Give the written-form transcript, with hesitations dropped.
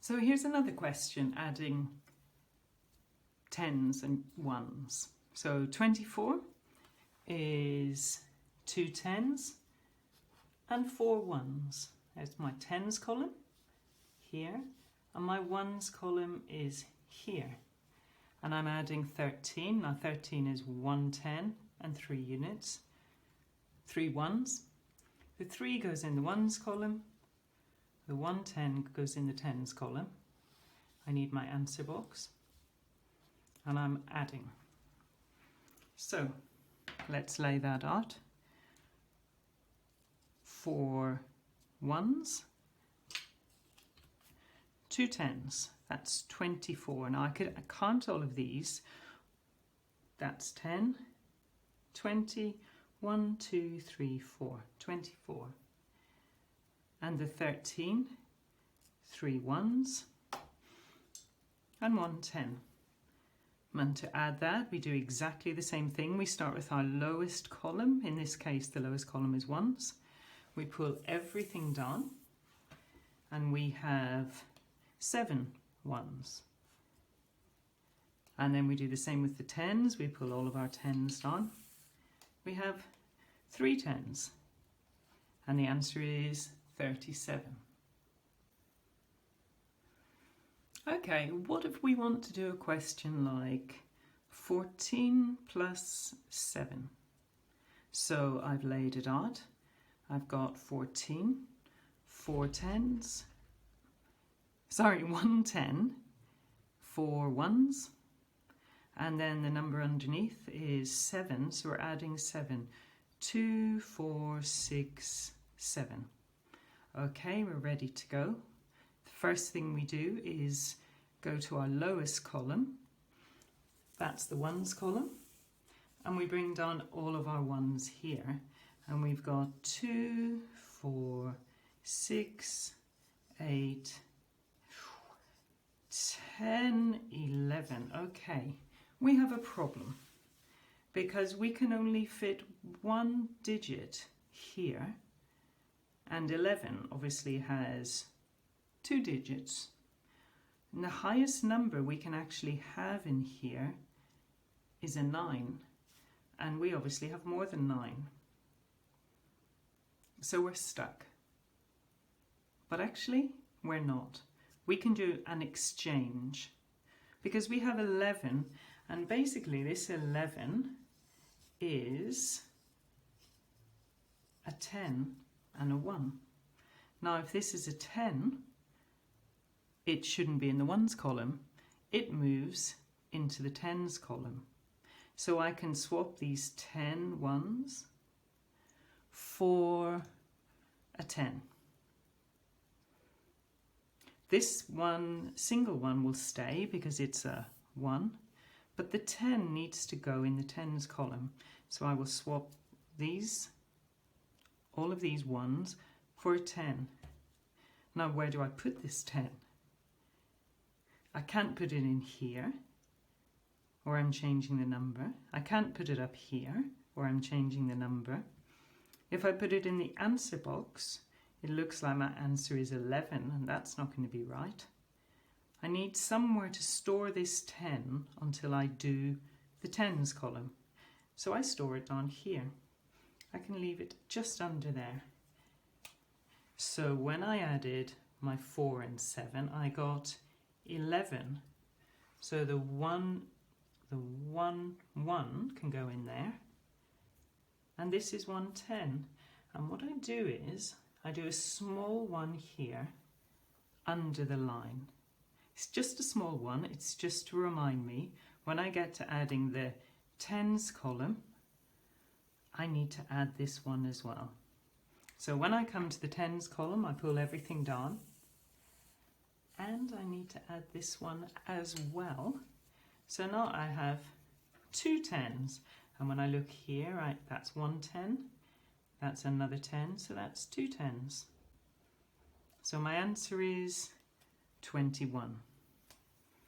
So here's another question adding tens and ones. So 24 is 2 tens and 4 ones. There's my tens column here, and my ones column is here. And I'm adding 13. Now 13 is 1 10 and 3 units, 3 ones. The 3 goes in the ones column, the 1 10 goes in the tens column. I need my answer box, and I'm adding. So let's lay that out. 4 ones, 2 tens, that's 24. Now I count all of these. That's 10, 20, 1, 2, 3, 4, 24. And the 13, 3 ones and 1 10. And to add that, we do exactly the same thing. We start with our lowest column. In this case, the lowest column is ones. We pull everything down, and we have 7 ones. And then we do the same with the tens. We pull all of our tens down. We have 3 tens, and the answer is 37. Okay, what if we want to do a question like 14 plus 7? So I've laid it out. I've got 14, 4 tens, 1 10, 4 ones, and then the number underneath is 7, so we're adding 7. 2, 4, 6, 7. Okay, we're ready to go. The first thing we do is go to our lowest column. That's the ones column. And we bring down all of our ones here. And we've got 2, 4, 6, 8, 10, 11. Okay, we have a problem because we can only fit one digit here, and 11 obviously has 2 digits. And the highest number we can actually have in here is a 9, and we obviously have more than 9. So we're stuck. But actually, we're not. We can do an exchange because we have 11, and basically this 11 is a 10 and a 1. Now if this is a 10, it shouldn't be in the ones column. It moves into the tens column. So I can swap these 10 ones for a 10. This one, single one, will stay because it's a 1, but the 10 needs to go in the tens column. So I will swap these, all of these ones, for a 10. Now where do I put this 10? I can't put it in here, or I'm changing the number. I can't put it up here, or I'm changing the number. If I put it in the answer box, it looks like my answer is 11, and that's not going to be right. I need somewhere to store this 10 until I do the tens column. So I store it down here. I can leave it just under there. So when I added my 4 and 7, I got 11. So the 1 can go in there. And this is 110. And what I do is, I do a small 1 here under the line. It's just a small one. It's just to remind me when I get to adding the tens column, I need to add this one as well. So when I come to the tens column, I pull everything down, and I need to add this one as well. So now I have 2 tens, and when I look here, that's 1 10, that's another 10, so that's 2 tens. So my answer is 21.